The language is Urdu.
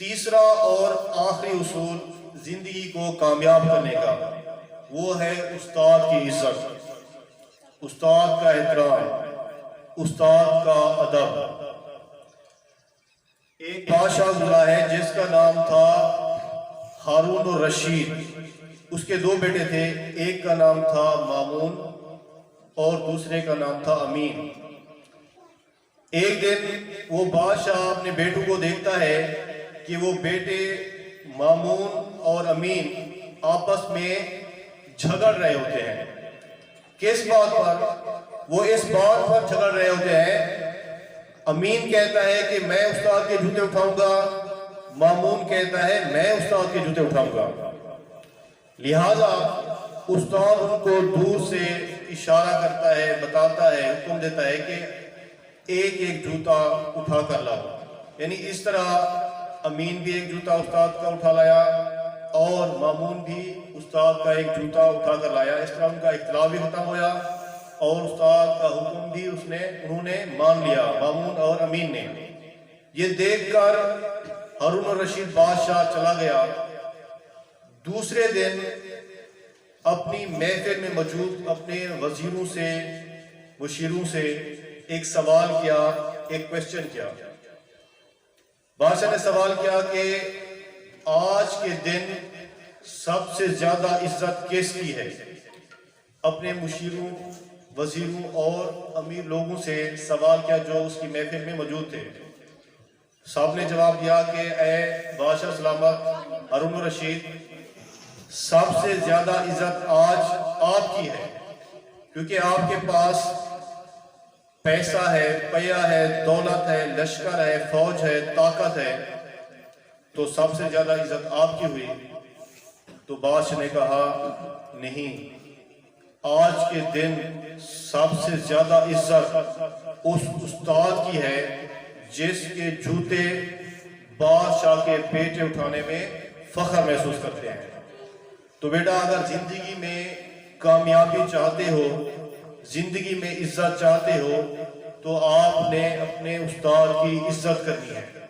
تیسرا اور آخری اصول زندگی کو کامیاب کرنے کا وہ ہے استاد کی عزت، استاد کا احترام، استاد کا ادب۔ ایک بادشاہ گزرا ہے جس کا نام تھا ہارون الرشید۔ اس کے دو بیٹے تھے، ایک کا نام تھا مامون اور دوسرے کا نام تھا امین۔ ایک دن وہ بادشاہ اپنے بیٹوں کو دیکھتا ہے کہ وہ بیٹے مامون اور امین آپس میں جھگڑ رہے ہوتے ہیں۔ کس بات پر؟ وہ اس بات پر جھگڑ رہے ہوتے ہیں، امین کہتا ہے کہ میں استاد کے جوتے اٹھاؤں گا، مامون کہتا ہے میں استاد کے جوتے اٹھاؤں گا۔ لہذا استاد ان کو دور سے اشارہ کرتا ہے، بتاتا ہے، حکم دیتا ہے کہ ایک ایک جوتا اٹھا کر لاؤ۔ یعنی اس طرح امین بھی ایک جوتا استاد کا اٹھا لایا اور مامون بھی استاد کا ایک جوتا اٹھا کر لایا۔ اس طرح ان کا اختلاف بھی ختم ہویا اور استاد کا حکم بھی انہوں نے مان لیا، مامون اور امین نے۔ یہ دیکھ کر ہارون الرشید بادشاہ چلا گیا۔ دوسرے دن اپنی محفل میں موجود اپنے وزیروں سے، مشیروں سے ایک سوال کیا، ایک کویسچن کیا۔ بادشاہ نے سوال کیا کہ آج کے دن سب سے زیادہ عزت کس کی ہے؟ اپنے مشیروں، وزیروں اور امیر لوگوں سے سوال کیا جو اس کی محفل میں موجود تھے۔ سب نے جواب دیا کہ اے بادشاہ سلامت ہارون الرشید، سب سے زیادہ عزت آج آپ کی ہے، کیونکہ آپ کے پاس پیسہ ہے، پیا ہے، دولت ہے، لشکر ہے، فوج ہے، طاقت ہے، تو سب سے زیادہ عزت آپ کی ہوئی۔ تو بادشاہ نے کہا نہیں، آج کے دن سب سے زیادہ عزت اس استاد کی ہے جس کے جوتے بادشاہ کے بیٹے اٹھانے میں فخر محسوس کرتے ہیں۔ تو بیٹا، اگر زندگی میں کامیابی چاہتے ہو، زندگی میں عزت چاہتے ہو، تو آپ نے اپنے استاد کی عزت کرنی ہے۔